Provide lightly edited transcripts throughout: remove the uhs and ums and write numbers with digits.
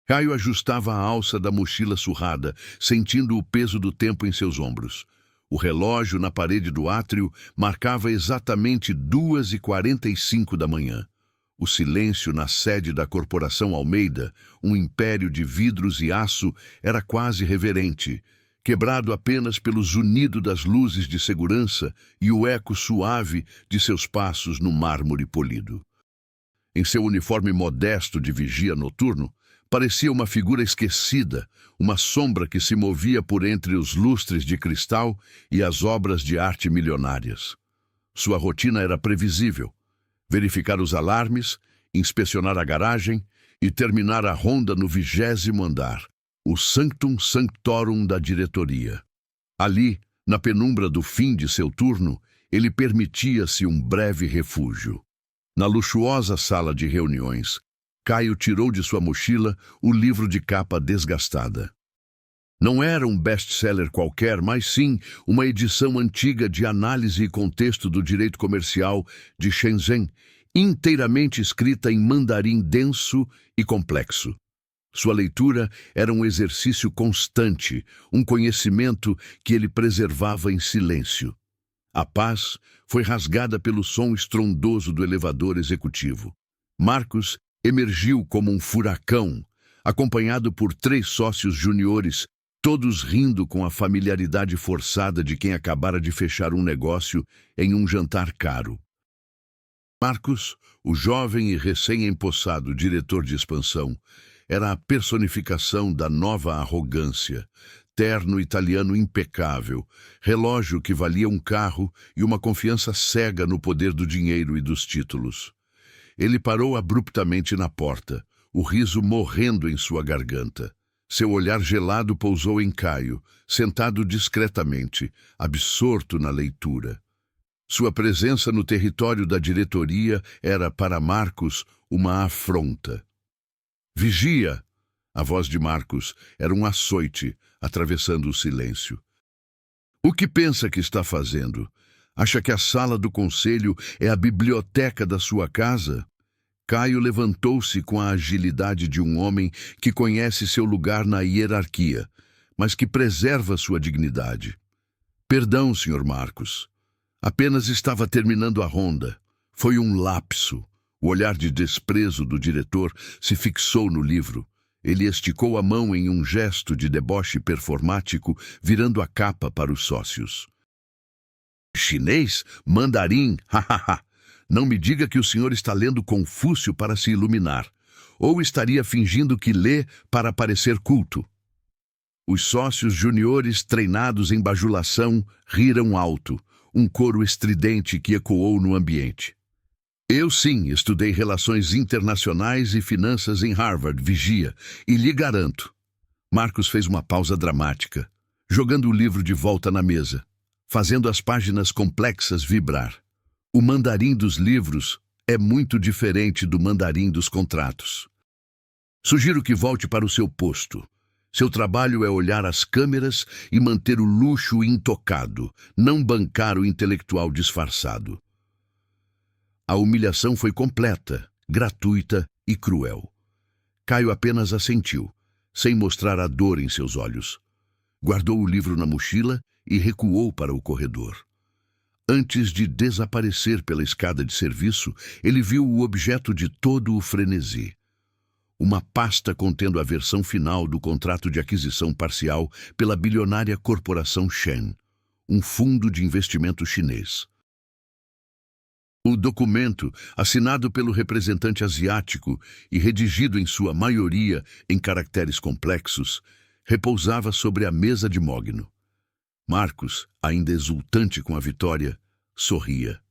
Caio ajustava a alça da mochila surrada, sentindo o peso do tempo em seus ombros. O relógio na parede do átrio marcava exatamente 2h45 da manhã. O silêncio na sede da Corporação Almeida, um império de vidros e aço, era quase reverente, quebrado apenas pelo zunido das luzes de segurança e o eco suave de seus passos no mármore polido. Em seu uniforme modesto de vigia noturno, parecia uma figura esquecida, uma sombra que se movia por entre os lustres de cristal e as obras de arte milionárias. Sua rotina era previsível: verificar os alarmes, inspecionar a garagem e terminar a ronda no 20º andar, o sanctum sanctorum da diretoria. Ali, na penumbra do fim de seu turno, ele permitia-se um breve refúgio. Na luxuosa sala de reuniões, Caio tirou de sua mochila o livro de capa desgastada. Não era um best-seller qualquer, mas sim uma edição antiga de análise e contexto do direito comercial de Shenzhen, inteiramente escrita em mandarim denso e complexo. Sua leitura era um exercício constante, um conhecimento que ele preservava em silêncio. A paz foi rasgada pelo som estrondoso do elevador executivo. Marcos emergiu como um furacão, acompanhado por 3 sócios juniores, todos rindo com a familiaridade forçada de quem acabara de fechar um negócio em um jantar caro. Marcos, o jovem e recém-empossado diretor de expansão, era a personificação da nova arrogância. Terno italiano impecável, relógio que valia um carro e uma confiança cega no poder do dinheiro e dos títulos. Ele parou abruptamente na porta, o riso morrendo em sua garganta. Seu olhar gelado pousou em Caio, sentado discretamente, absorto na leitura. Sua presença no território da diretoria era, para Marcos, uma afronta. Vigia! A voz de Marcos era um açoite, atravessando o silêncio. O que pensa que está fazendo? Acha que a sala do conselho é a biblioteca da sua casa? Caio levantou-se com a agilidade de um homem que conhece seu lugar na hierarquia, mas que preserva sua dignidade. Perdão, Sr. Marcos. Apenas estava terminando a ronda. Foi um lapso. O olhar de desprezo do diretor se fixou no livro. Ele esticou a mão em um gesto de deboche performático, virando a capa para os sócios. Chinês? Mandarim? Hahaha! Não me diga que o senhor está lendo Confúcio para se iluminar. Ou estaria fingindo que lê para parecer culto. Os sócios juniores, treinados em bajulação, riram alto, um coro estridente que ecoou no ambiente. Eu sim, estudei relações internacionais e finanças em Harvard, vigia, e lhe garanto. Marcos fez uma pausa dramática, jogando o livro de volta na mesa, fazendo as páginas complexas vibrar. O mandarim dos livros é muito diferente do mandarim dos contratos. Sugiro que volte para o seu posto. Seu trabalho é olhar as câmeras e manter o luxo intocado, não bancar o intelectual disfarçado. A humilhação foi completa, gratuita e cruel. Caio apenas assentiu, sem mostrar a dor em seus olhos. Guardou o livro na mochila e recuou para o corredor. Antes de desaparecer pela escada de serviço, ele viu o objeto de todo o frenesi. Uma pasta contendo a versão final do contrato de aquisição parcial pela bilionária corporação Shen, um fundo de investimento chinês. O documento, assinado pelo representante asiático e redigido em sua maioria em caracteres complexos, repousava sobre a mesa de mogno. Marcos, ainda exultante com a vitória, sorria.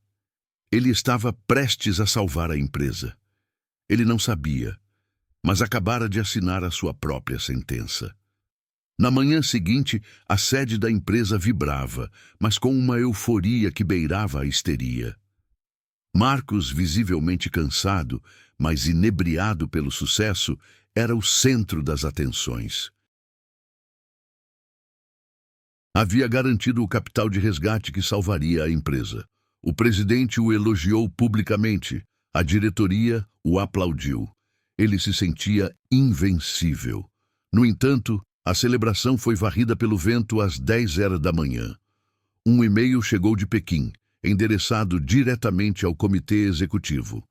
Ele estava prestes a salvar a empresa. Ele não sabia, mas acabara de assinar a sua própria sentença. Na manhã seguinte, a sede da empresa vibrava, mas com uma euforia que beirava a histeria. Marcos, visivelmente cansado, mas inebriado pelo sucesso, era o centro das atenções. Havia garantido o capital de resgate que salvaria a empresa. O presidente o elogiou publicamente. A diretoria o aplaudiu. Ele se sentia invencível. No entanto, a celebração foi varrida pelo vento às 10h da manhã. Um e-mail chegou de Pequim, endereçado diretamente ao comitê executivo.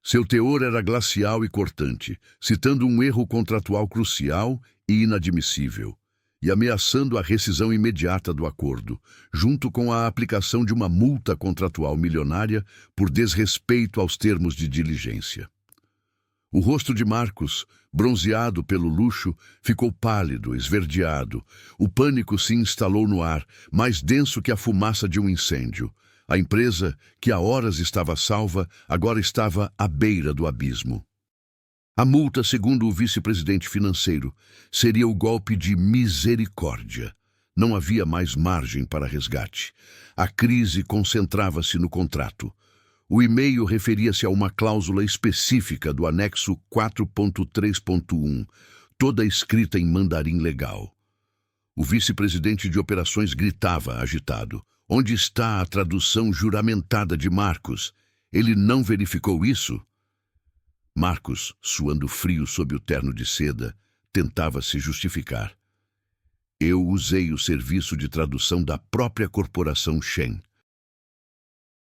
Seu teor era glacial e cortante, citando um erro contratual crucial e inadmissível, e ameaçando a rescisão imediata do acordo, junto com a aplicação de uma multa contratual milionária por desrespeito aos termos de diligência. O rosto de Marcos, bronzeado pelo luxo, ficou pálido, esverdeado. O pânico se instalou no ar, mais denso que a fumaça de um incêndio. A empresa, que há horas estava salva, agora estava à beira do abismo. A multa, segundo o vice-presidente financeiro, seria o golpe de misericórdia. Não havia mais margem para resgate. A crise concentrava-se no contrato. O e-mail referia-se a uma cláusula específica do anexo 4.3.1, toda escrita em mandarim legal. O vice-presidente de operações gritava, agitado: "Onde está a tradução juramentada de Marcos? Ele não verificou isso?" Marcos, suando frio sob o terno de seda, tentava se justificar. "Eu usei o serviço de tradução da própria corporação Shen.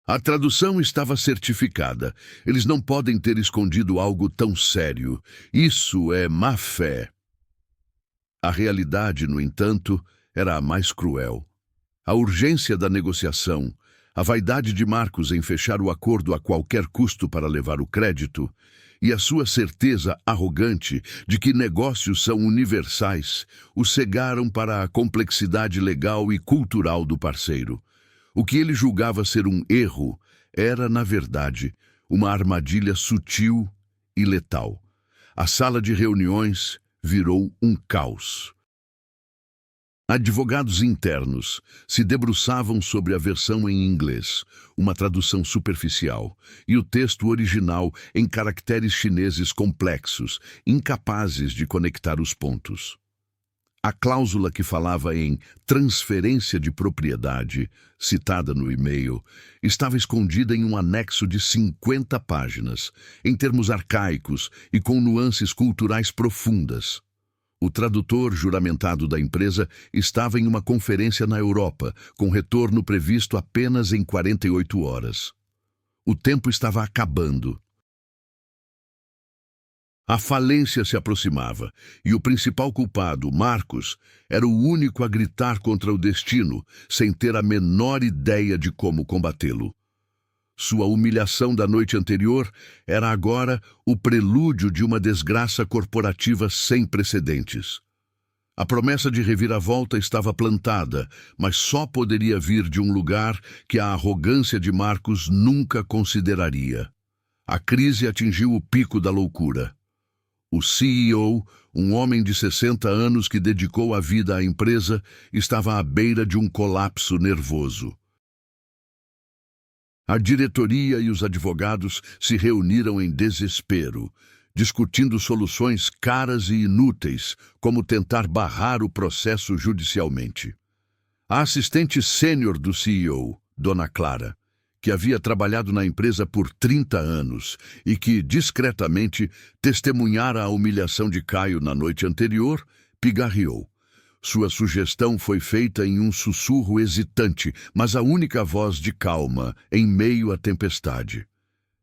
A tradução estava certificada. Eles não podem ter escondido algo tão sério. Isso é má-fé." A realidade, no entanto, era a mais cruel. A urgência da negociação, a vaidade de Marcos em fechar o acordo a qualquer custo para levar o crédito, e a sua certeza arrogante de que negócios são universais, o cegaram para a complexidade legal e cultural do parceiro. O que ele julgava ser um erro era, na verdade, uma armadilha sutil e letal. A sala de reuniões virou um caos. Advogados internos se debruçavam sobre a versão em inglês, uma tradução superficial, e o texto original em caracteres chineses complexos, incapazes de conectar os pontos. A cláusula que falava em transferência de propriedade, citada no e-mail, estava escondida em um anexo de 50 páginas, em termos arcaicos e com nuances culturais profundas. O tradutor juramentado da empresa estava em uma conferência na Europa, com retorno previsto apenas em 48 horas. O tempo estava acabando. A falência se aproximava, e o principal culpado, Marcos, era o único a gritar contra o destino, sem ter a menor ideia de como combatê-lo. Sua humilhação da noite anterior era agora o prelúdio de uma desgraça corporativa sem precedentes. A promessa de reviravolta estava plantada, mas só poderia vir de um lugar que a arrogância de Marcos nunca consideraria. A crise atingiu o pico da loucura. O CEO, um homem de 60 anos que dedicou a vida à empresa, estava à beira de um colapso nervoso. A diretoria e os advogados se reuniram em desespero, discutindo soluções caras e inúteis, como tentar barrar o processo judicialmente. A assistente sênior do CEO, Dona Clara, que havia trabalhado na empresa por 30 anos e que, discretamente, testemunhara a humilhação de Caio na noite anterior, pigarreou. Sua sugestão foi feita em um sussurro hesitante, mas a única voz de calma, em meio à tempestade.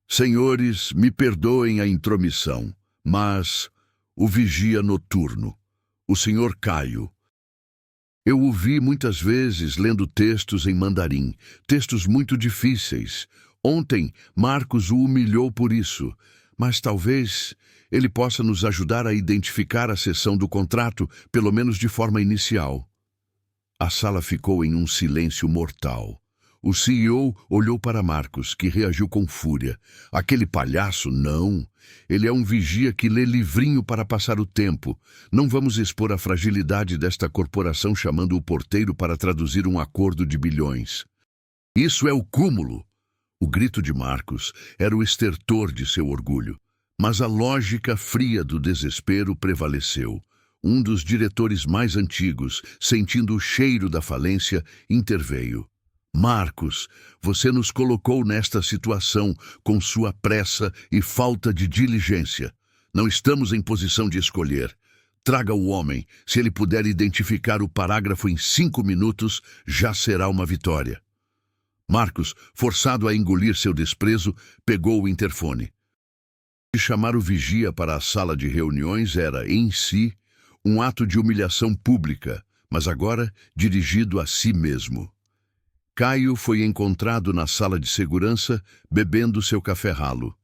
"Senhores, me perdoem a intromissão, mas o vigia noturno, o senhor Caio. Eu o vi muitas vezes lendo textos em mandarim, textos muito difíceis. Ontem, Marcos o humilhou por isso, mas talvez ele possa nos ajudar a identificar a seção do contrato, pelo menos de forma inicial." A sala ficou em um silêncio mortal. O CEO olhou para Marcos, que reagiu com fúria. "Aquele palhaço, não. Ele é um vigia que lê livrinho para passar o tempo. Não vamos expor a fragilidade desta corporação chamando o porteiro para traduzir um acordo de bilhões." "Isso é o cúmulo!" O grito de Marcos era o estertor de seu orgulho. Mas a lógica fria do desespero prevaleceu. Um dos diretores mais antigos, sentindo o cheiro da falência, interveio. Marcos, você nos colocou nesta situação com sua pressa e falta de diligência. Não estamos em posição de escolher. Traga o homem. Se ele puder identificar o parágrafo em 5 minutos, já será uma vitória. Marcos, forçado a engolir seu desprezo, pegou o interfone. Chamar o vigia para a sala de reuniões era, em si, um ato de humilhação pública, mas agora dirigido a si mesmo. Caio foi encontrado na sala de segurança, bebendo seu café ralo.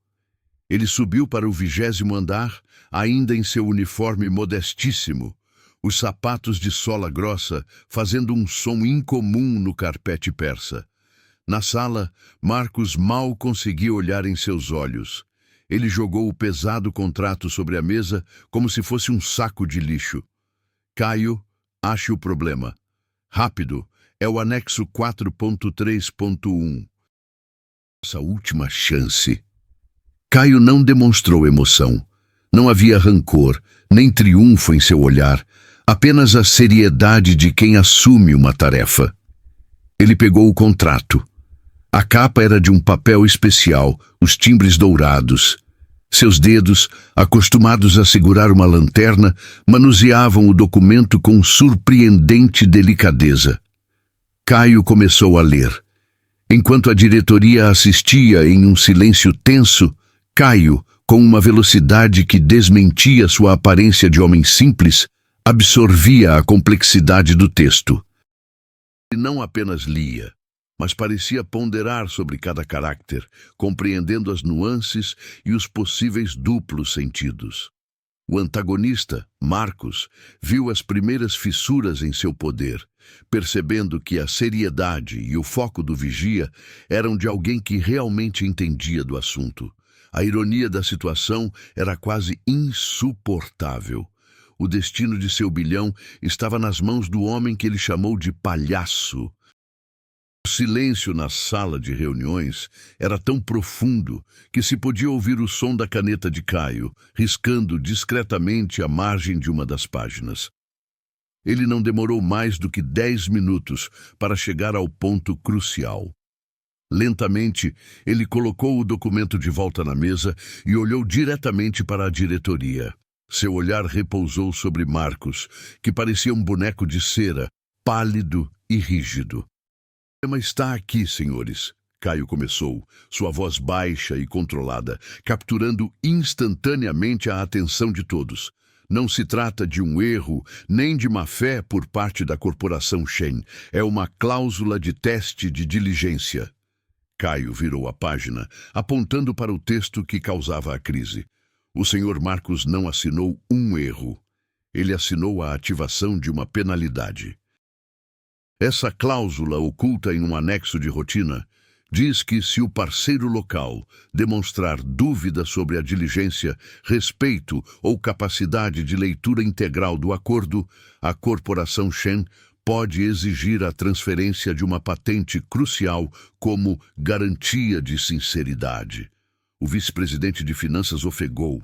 Ele subiu para o 20º andar, ainda em seu uniforme modestíssimo, os sapatos de sola grossa fazendo um som incomum no carpete persa. Na sala, Marcos mal conseguia olhar em seus olhos. Ele jogou o pesado contrato sobre a mesa como se fosse um saco de lixo. Caio, ache o problema. Rápido, é o anexo 4.3.1. Essa última chance. Caio não demonstrou emoção. Não havia rancor, nem triunfo em seu olhar, apenas a seriedade de quem assume uma tarefa. Ele pegou o contrato. A capa era de um papel especial, os timbres dourados. Seus dedos, acostumados a segurar uma lanterna, manuseavam o documento com surpreendente delicadeza. Caio começou a ler. Enquanto a diretoria assistia em um silêncio tenso, Caio, com uma velocidade que desmentia sua aparência de homem simples, absorvia a complexidade do texto. Ele não apenas lia, mas parecia ponderar sobre cada caráter, compreendendo as nuances e os possíveis duplos sentidos. O antagonista, Marcos, viu as primeiras fissuras em seu poder, percebendo que a seriedade e o foco do vigia eram de alguém que realmente entendia do assunto. A ironia da situação era quase insuportável. O destino de seu bilhão estava nas mãos do homem que ele chamou de palhaço. O silêncio na sala de reuniões era tão profundo que se podia ouvir o som da caneta de Caio, riscando discretamente a margem de uma das páginas. Ele não demorou mais do que 10 minutos para chegar ao ponto crucial. Lentamente, ele colocou o documento de volta na mesa e olhou diretamente para a diretoria. Seu olhar repousou sobre Marcos, que parecia um boneco de cera, pálido e rígido. O problema está aqui, senhores. Caio começou, sua voz baixa e controlada, capturando instantaneamente a atenção de todos. Não se trata de um erro, nem de má-fé por parte da corporação Shen. É uma cláusula de teste de diligência. Caio virou a página, apontando para o texto que causava a crise. O senhor Marcos não assinou um erro. Ele assinou a ativação de uma penalidade. Essa cláusula, oculta em um anexo de rotina, diz que se o parceiro local demonstrar dúvida sobre a diligência, respeito ou capacidade de leitura integral do acordo, a corporação Shen pode exigir a transferência de uma patente crucial como garantia de sinceridade. O vice-presidente de finanças ofegou.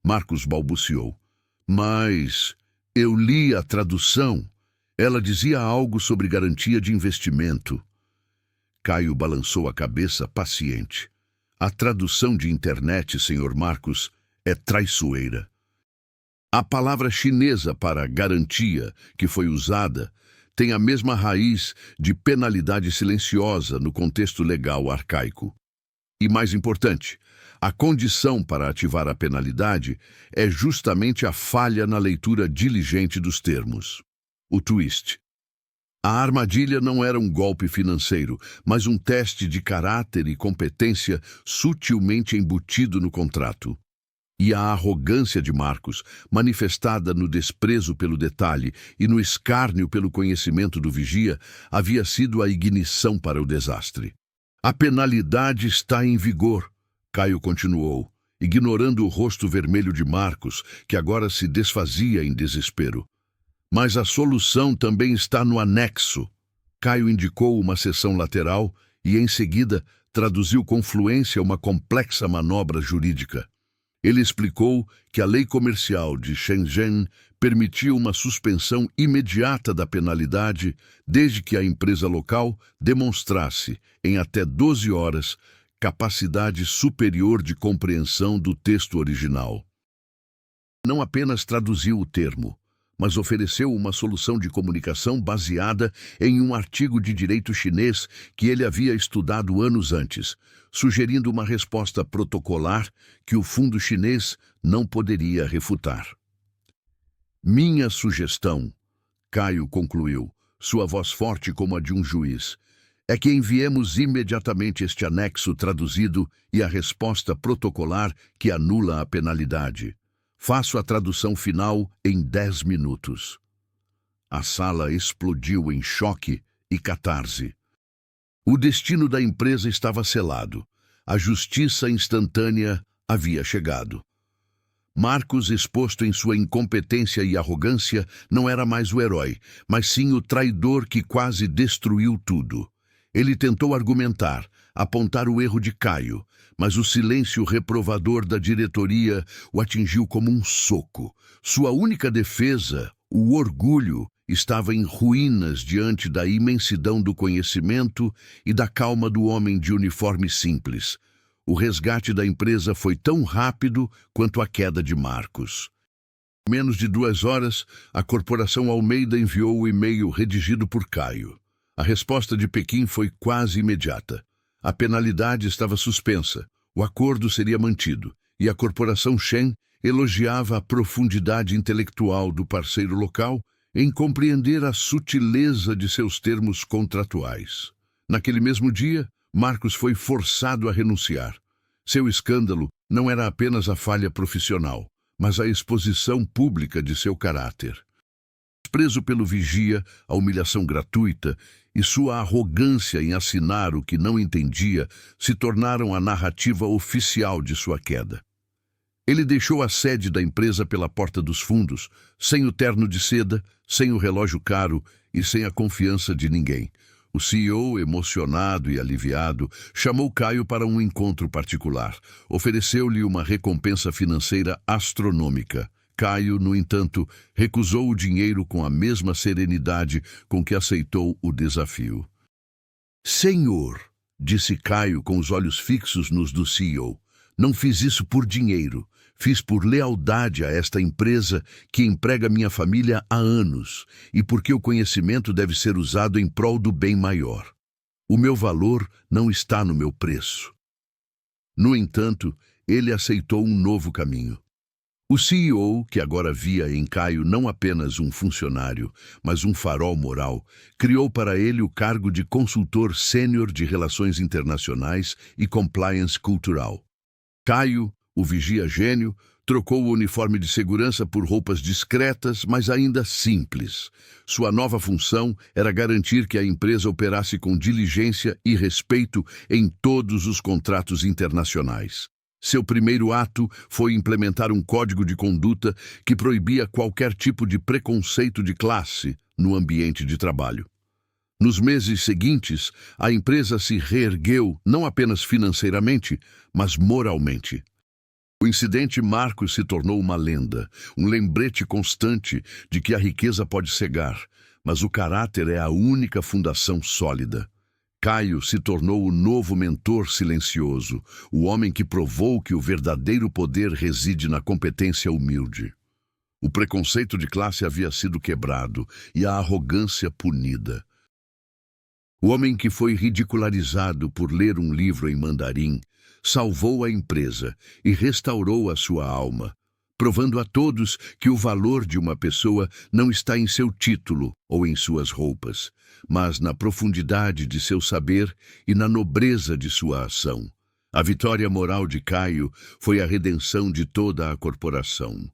Marcos balbuciou. Mas eu li a tradução. Ela dizia algo sobre garantia de investimento. Caio balançou a cabeça paciente. A tradução de internet, senhor Marcos, é traiçoeira. A palavra chinesa para garantia, que foi usada, tem a mesma raiz de penalidade silenciosa no contexto legal arcaico. E mais importante, a condição para ativar a penalidade é justamente a falha na leitura diligente dos termos. O twist. A armadilha não era um golpe financeiro, mas um teste de caráter e competência sutilmente embutido no contrato. E a arrogância de Marcos, manifestada no desprezo pelo detalhe e no escárnio pelo conhecimento do vigia, havia sido a ignição para o desastre. A penalidade está em vigor, Caio continuou, ignorando o rosto vermelho de Marcos, que agora se desfazia em desespero. Mas a solução também está no anexo. Caio indicou uma seção lateral e, em seguida, traduziu com fluência uma complexa manobra jurídica. Ele explicou que a lei comercial de Shenzhen permitia uma suspensão imediata da penalidade desde que a empresa local demonstrasse, em até 12 horas, capacidade superior de compreensão do texto original. Não apenas traduziu o termo, mas ofereceu uma solução de comunicação baseada em um artigo de direito chinês que ele havia estudado anos antes, sugerindo uma resposta protocolar que o fundo chinês não poderia refutar. Minha sugestão, Caio concluiu, sua voz forte como a de um juiz, é que enviemos imediatamente este anexo traduzido e a resposta protocolar que anula a penalidade. Faço a tradução final em 10 minutos. A sala explodiu em choque e catarse. O destino da empresa estava selado. A justiça instantânea havia chegado. Marcos, exposto em sua incompetência e arrogância, não era mais o herói, mas sim o traidor que quase destruiu tudo. Ele tentou argumentar, apontar o erro de Caio, mas o silêncio reprovador da diretoria o atingiu como um soco. Sua única defesa, o orgulho, estava em ruínas diante da imensidão do conhecimento e da calma do homem de uniforme simples. O resgate da empresa foi tão rápido quanto a queda de Marcos. Em menos de 2 horas, a Corporação Almeida enviou o e-mail redigido por Caio. A resposta de Pequim foi quase imediata. A penalidade estava suspensa, o acordo seria mantido, e a Corporação Shen elogiava a profundidade intelectual do parceiro local em compreender a sutileza de seus termos contratuais. Naquele mesmo dia, Marcos foi forçado a renunciar. Seu escândalo não era apenas a falha profissional, mas a exposição pública de seu caráter. Preso pelo vigia, a humilhação gratuita e sua arrogância em assinar o que não entendia se tornaram a narrativa oficial de sua queda. Ele deixou a sede da empresa pela porta dos fundos, sem o terno de seda, sem o relógio caro e sem a confiança de ninguém. O CEO, emocionado e aliviado, chamou Caio para um encontro particular. Ofereceu-lhe uma recompensa financeira astronômica. Caio, no entanto, recusou o dinheiro com a mesma serenidade com que aceitou o desafio. Senhor, disse Caio com os olhos fixos nos do CEO, não fiz isso por dinheiro. Fiz por lealdade a esta empresa que emprega minha família há anos e porque o conhecimento deve ser usado em prol do bem maior. O meu valor não está no meu preço. No entanto, ele aceitou um novo caminho. O CEO, que agora via em Caio não apenas um funcionário, mas um farol moral, criou para ele o cargo de consultor sênior de relações internacionais e compliance cultural. Caio, o vigia gênio, trocou o uniforme de segurança por roupas discretas, mas ainda simples. Sua nova função era garantir que a empresa operasse com diligência e respeito em todos os contratos internacionais. Seu primeiro ato foi implementar um código de conduta que proibia qualquer tipo de preconceito de classe no ambiente de trabalho. Nos meses seguintes, a empresa se reergueu não apenas financeiramente, mas moralmente. O incidente Marcos se tornou uma lenda, um lembrete constante de que a riqueza pode cegar, mas o caráter é a única fundação sólida. Caio se tornou o novo mentor silencioso, o homem que provou que o verdadeiro poder reside na competência humilde. O preconceito de classe havia sido quebrado e a arrogância punida. O homem que foi ridicularizado por ler um livro em mandarim salvou a empresa e restaurou a sua alma, provando a todos que o valor de uma pessoa não está em seu título ou em suas roupas, mas na profundidade de seu saber e na nobreza de sua ação. A vitória moral de Caio foi a redenção de toda a corporação.